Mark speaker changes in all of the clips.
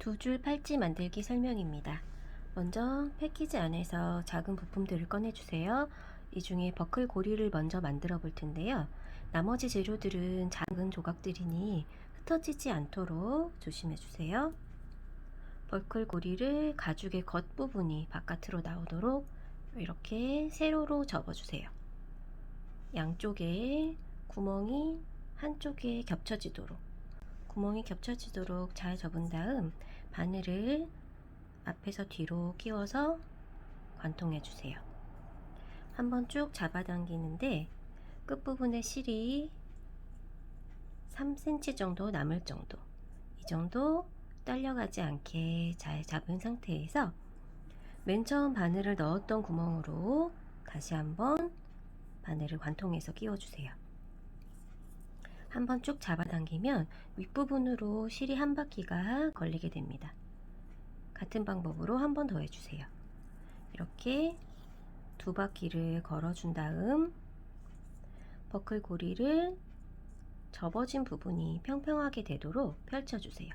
Speaker 1: 두 줄 팔찌 만들기 설명입니다. 먼저 패키지 안에서 작은 부품들을 꺼내주세요. 이 중에 버클 고리를 먼저 만들어 볼 텐데요. 나머지 재료들은 작은 조각들이니 흩어지지 않도록 조심해 주세요. 버클 고리를 가죽의 겉부분이 바깥으로 나오도록 이렇게 세로로 접어주세요. 양쪽에 구멍이 한쪽에 구멍이 겹쳐지도록 잘 접은 다음 바늘을 앞에서 뒤로 끼워서 관통해 주세요. 한번 쭉 잡아당기는데 끝부분에 실이 3cm 정도 남을 정도, 이 정도 딸려가지 않게 잘 잡은 상태에서 맨 처음 바늘을 넣었던 구멍으로 다시 한번 바늘을 관통해서 끼워주세요. 한번 쭉 잡아당기면 윗부분으로 실이 한 바퀴가 걸리게 됩니다. 같은 방법으로 한 번 더 해주세요. 이렇게 두 바퀴를 걸어준 다음 버클 고리를 접어진 부분이 평평하게 되도록 펼쳐주세요.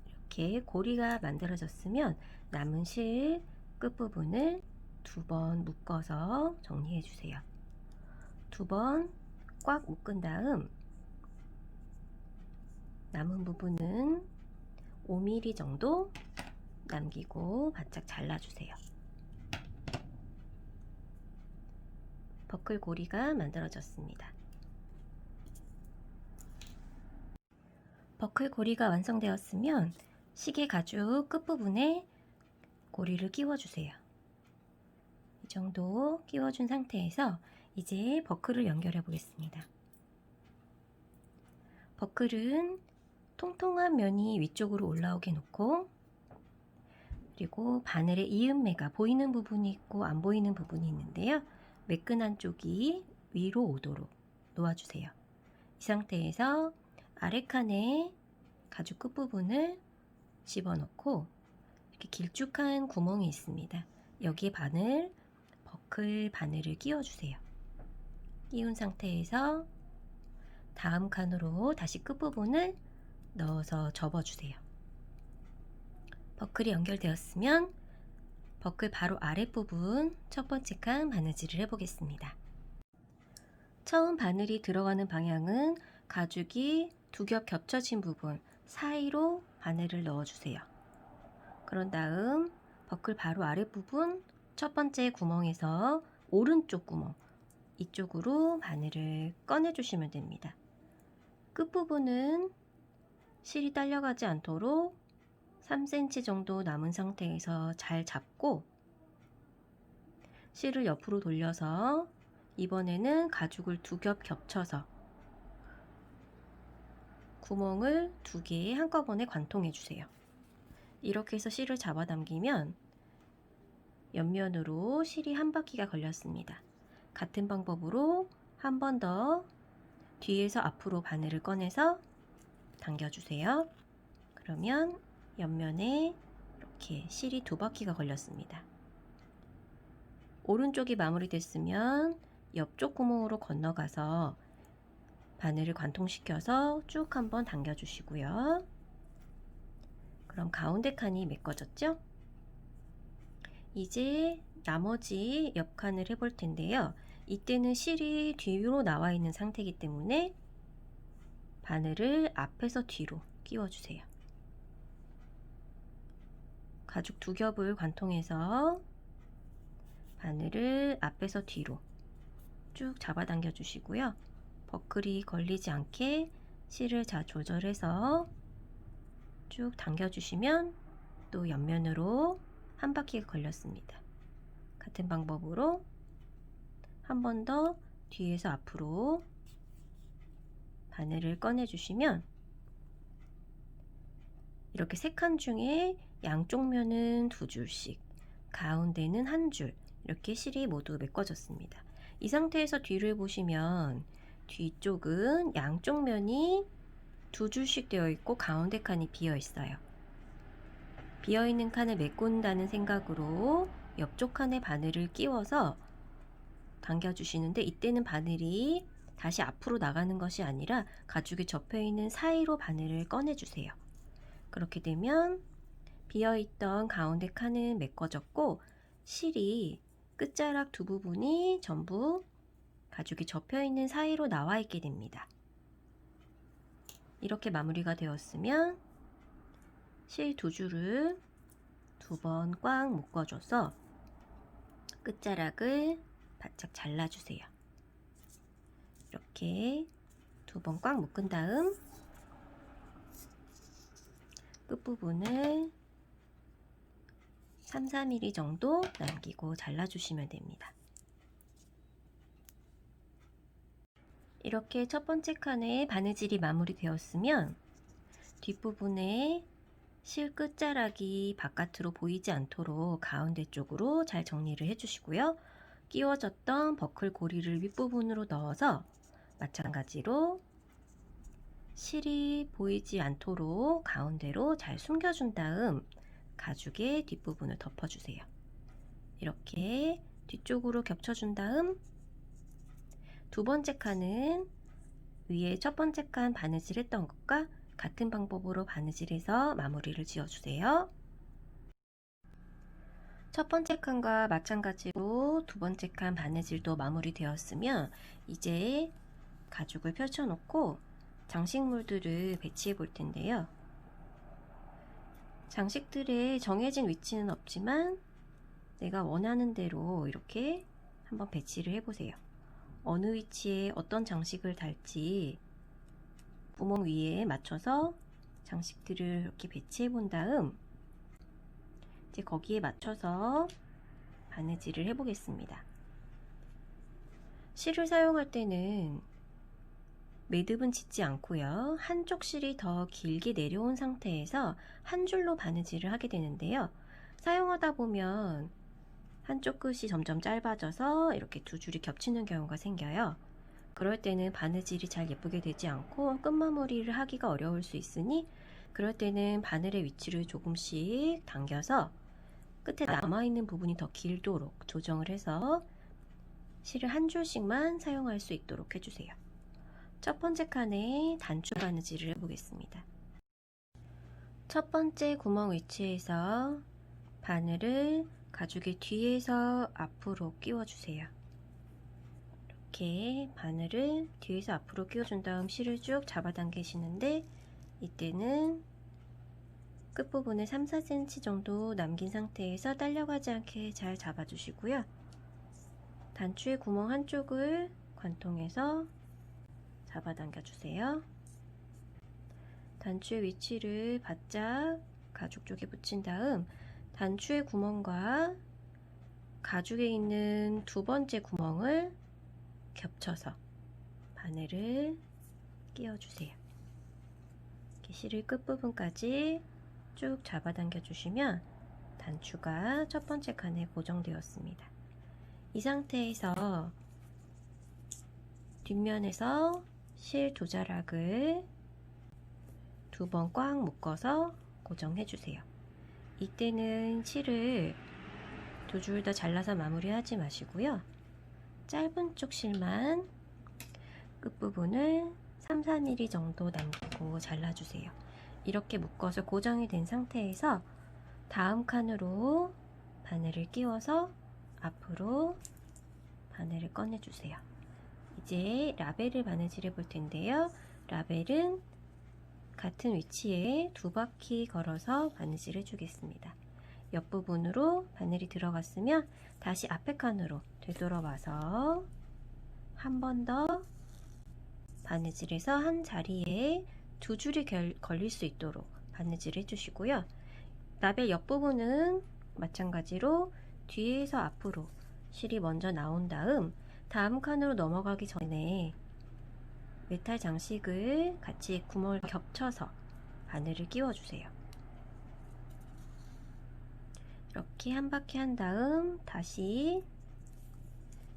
Speaker 1: 이렇게 고리가 만들어졌으면 남은 실 끝부분을 두 번 묶어서 정리해 주세요. 두 번 꽉 묶은 다음 남은 부분은 5mm 정도 남기고 바짝 잘라주세요. 버클 고리가 만들어졌습니다. 버클 고리가 완성되었으면 시계 가죽 끝부분에 고리를 끼워주세요. 이 정도 끼워준 상태에서 이제 버클을 연결해 보겠습니다. 버클은 통통한 면이 위쪽으로 올라오게 놓고, 그리고 바늘의 이음매가 보이는 부분이 있고 안 보이는 부분이 있는데요. 매끈한 쪽이 위로 오도록 놓아주세요. 이 상태에서 아래칸에 가죽 끝부분을 집어넣고 이렇게 길쭉한 구멍이 있습니다. 여기에 버클 바늘을 끼워주세요. 끼운 상태에서 다음 칸으로 다시 끝부분을 넣어서 접어주세요. 버클이 연결되었으면 버클 바로 아랫부분 첫 번째 칸 바느질을 해보겠습니다. 처음 바늘이 들어가는 방향은 가죽이 두 겹 겹쳐진 부분 사이로 바늘을 넣어주세요. 그런 다음 버클 바로 아랫부분 첫 번째 구멍에서 오른쪽 구멍 이쪽으로 바늘을 꺼내주시면 됩니다. 끝부분은 실이 딸려가지 않도록 3cm 정도 남은 상태에서 잘 잡고 실을 옆으로 돌려서 이번에는 가죽을 두 겹 겹쳐서 구멍을 두 개 한꺼번에 관통해 주세요. 이렇게 해서 실을 잡아당기면 옆면으로 실이 한 바퀴가 걸렸습니다. 같은 방법으로 한 번 더 뒤에서 앞으로 바늘을 꺼내서 당겨주세요. 그러면 옆면에 이렇게 실이 두 바퀴가 걸렸습니다. 오른쪽이 마무리됐으면 옆쪽 구멍으로 건너가서 바늘을 관통시켜서 쭉 한번 당겨주시고요. 그럼 가운데 칸이 메꿔졌죠? 이제 나머지 옆 칸을 해볼 텐데요. 이때는 실이 뒤로 나와 있는 상태이기 때문에 바늘을 앞에서 뒤로 끼워주세요. 가죽 두 겹을 관통해서 바늘을 앞에서 뒤로 쭉 잡아당겨 주시고요. 버클이 걸리지 않게 실을 잘 조절해서 쭉 당겨주시면 또 옆면으로 한 바퀴가 걸렸습니다. 같은 방법으로 한 번 더 뒤에서 앞으로 바늘을 꺼내주시면 이렇게 세 칸 중에 양쪽 면은 두 줄씩, 가운데는 한 줄, 이렇게 실이 모두 메꿔졌습니다. 이 상태에서 뒤를 보시면 뒤쪽은 양쪽 면이 두 줄씩 되어 있고 가운데 칸이 비어 있어요. 비어 있는 칸을 메꾼다는 생각으로 옆쪽 칸에 바늘을 끼워서 당겨주시는데, 이때는 바늘이 다시 앞으로 나가는 것이 아니라 가죽에 접혀 있는 사이로 바늘을 꺼내주세요. 그렇게 되면 비어있던 가운데 칸은 메꿔졌고 실이 끝자락 두 부분이 전부 가죽이 접혀있는 사이로 나와 있게 됩니다. 이렇게 마무리가 되었으면 실 두 줄을 두 번 꽉 묶어줘서 끝자락을 바짝 잘라주세요. 이렇게 두 번 꽉 묶은 다음 끝부분을 3-4mm 정도 남기고 잘라주시면 됩니다. 이렇게 첫 번째 칸에 바느질이 마무리되었으면 뒷부분에 실 끝자락이 바깥으로 보이지 않도록 가운데 쪽으로 잘 정리를 해주시고요. 끼워졌던 버클 고리를 윗부분으로 넣어서 마찬가지로 실이 보이지 않도록 가운데로 잘 숨겨준 다음 가죽의 뒷부분을 덮어주세요. 이렇게 뒤쪽으로 겹쳐준 다음 두 번째 칸은 위에 첫 번째 칸 바느질 했던 것과 같은 방법으로 바느질해서 마무리를 지어주세요. 첫 번째 칸과 마찬가지로 두 번째 칸 바느질도 마무리되었으면 이제 가죽을 펼쳐놓고 장식물들을 배치해 볼 텐데요. 장식들의 정해진 위치는 없지만 내가 원하는 대로 이렇게 한번 배치를 해보세요. 어느 위치에 어떤 장식을 달지 구멍 위에 맞춰서 장식들을 이렇게 배치해 본 다음 이제 거기에 맞춰서 바느질을 해 보겠습니다. 실을 사용할 때는 매듭은 짓지 않고요. 한쪽 실이 더 길게 내려온 상태에서 한 줄로 바느질을 하게 되는데요. 사용하다 보면 한쪽 끝이 점점 짧아져서 이렇게 두 줄이 겹치는 경우가 생겨요. 그럴 때는 바느질이 잘 예쁘게 되지 않고 끝마무리를 하기가 어려울 수 있으니 그럴 때는 바늘의 위치를 조금씩 당겨서 끝에 남아있는 부분이 더 길도록 조정을 해서 실을 한 줄씩만 사용할 수 있도록 해주세요. 첫 번째 칸에 단추 바느질을 해보겠습니다. 첫 번째 구멍 위치에서 바늘을 가죽의 뒤에서 앞으로 끼워주세요. 이렇게 바늘을 뒤에서 앞으로 끼워준 다음 실을 쭉 잡아당기시는데 이때는 끝부분에 3-4cm 정도 남긴 상태에서 딸려가지 않게 잘 잡아주시고요. 단추의 구멍 한쪽을 관통해서 잡아당겨 주세요. 단추의 위치를 바짝 가죽 쪽에 붙인 다음 단추의 구멍과 가죽에 있는 두 번째 구멍을 겹쳐서 바늘을 끼워주세요. 실을 끝부분까지 쭉 잡아당겨 주시면 단추가 첫 번째 칸에 고정되었습니다. 이 상태에서 뒷면에서 실 두 자락을 두 번 꽉 묶어서 고정해 주세요. 이때는 실을 두 줄 다 잘라서 마무리하지 마시고요. 짧은 쪽 실만 끝부분을 3-4mm 정도 남기고 잘라주세요. 이렇게 묶어서 고정이 된 상태에서 다음 칸으로 바늘을 끼워서 앞으로 바늘을 꺼내주세요. 이제 라벨을 바느질해 볼 텐데요. 라벨은 같은 위치에 두 바퀴 걸어서 바느질 해주겠습니다. 옆부분으로 바늘이 들어갔으면 다시 앞에 칸으로 되돌아와서 한 번 더 바느질해서 한 자리에 두 줄이 걸릴 수 있도록 바느질 해주시고요. 라벨 옆부분은 마찬가지로 뒤에서 앞으로 실이 먼저 나온 다음 칸으로 넘어가기 전에 메탈 장식을 같이 구멍을 겹쳐서 바늘을 끼워주세요. 이렇게 한 바퀴 한 다음 다시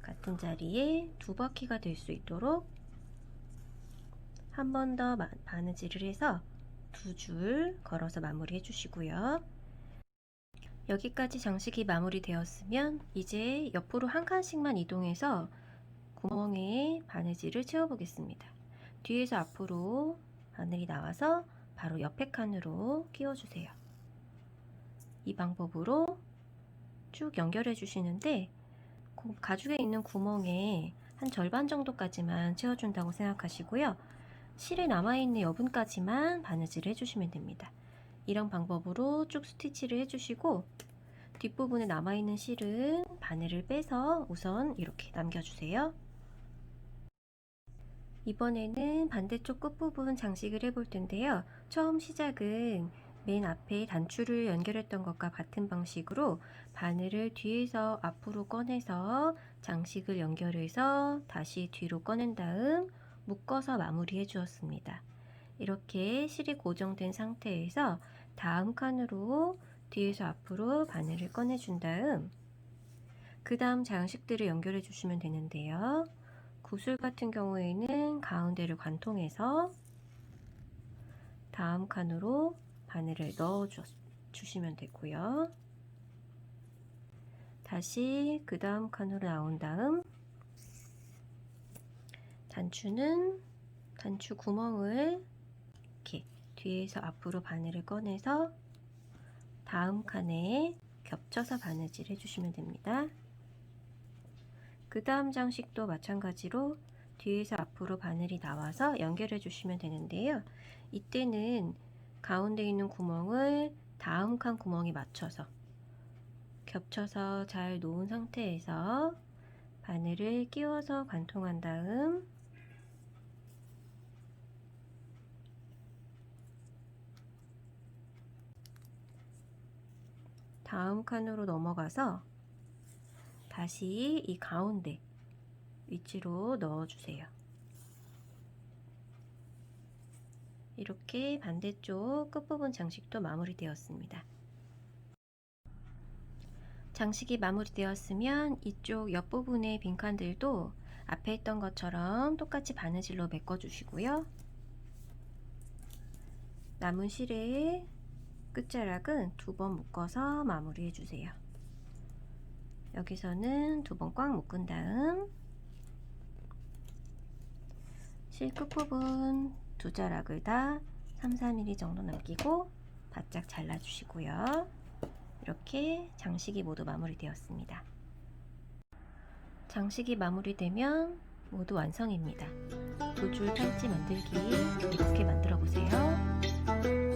Speaker 1: 같은 자리에 두 바퀴가 될 수 있도록 한 번 더 바느질을 해서 두 줄 걸어서 마무리 해주시고요. 여기까지 장식이 마무리되었으면 이제 옆으로 한 칸씩만 이동해서 구멍에 바느질을 채워보겠습니다. 뒤에서 앞으로 바늘이 나와서 바로 옆에 칸으로 끼워주세요. 이 방법으로 쭉 연결해 주시는데 가죽에 있는 구멍에 한 절반 정도까지만 채워준다고 생각하시고요. 실에 남아있는 여분까지만 바느질을 해주시면 됩니다. 이런 방법으로 쭉 스티치를 해주시고 뒷부분에 남아있는 실은 바늘을 빼서 우선 이렇게 남겨주세요. 이번에는 반대쪽 끝부분 장식을 해볼 텐데요. 처음 시작은 맨 앞에 단추를 연결했던 것과 같은 방식으로 바늘을 뒤에서 앞으로 꺼내서 장식을 연결해서 다시 뒤로 꺼낸 다음 묶어서 마무리해 주었습니다. 이렇게 실이 고정된 상태에서 다음 칸으로 뒤에서 앞으로 바늘을 꺼내 준 다음 그 다음 장식들을 연결해 주시면 되는데요. 구슬 같은 경우에는 가운데를 관통해서 다음 칸으로 바늘을 넣어 주시면 되고요. 다시 그 다음 칸으로 나온 다음 단추 구멍을 이렇게 뒤에서 앞으로 바늘을 꺼내서 다음 칸에 겹쳐서 바느질 해주시면 됩니다. 그 다음 장식도 마찬가지로 뒤에서 앞으로 바늘이 나와서 연결해 주시면 되는데요. 이때는 가운데 있는 구멍을 다음 칸 구멍에 맞춰서 겹쳐서 잘 놓은 상태에서 바늘을 끼워서 관통한 다음 다음 칸으로 넘어가서 다시 이 가운데 위치로 넣어주세요. 이렇게 반대쪽 끝부분 장식도 마무리되었습니다. 장식이 마무리되었으면 이쪽 옆부분의 빈칸들도 앞에 했던 것처럼 똑같이 바느질로 메꿔주시고요. 남은 실의 끝자락은 2번 묶어서 마무리해주세요. 여기서는 2번 꽉 묶은 다음 실 끝부분 두 자락을 다 3-4mm 정도 남기고 바짝 잘라주시고요. 이렇게 장식이 모두 마무리되었습니다. 장식이 마무리되면 모두 완성입니다. 2줄 팔찌 만들기 이렇게 만들어 보세요.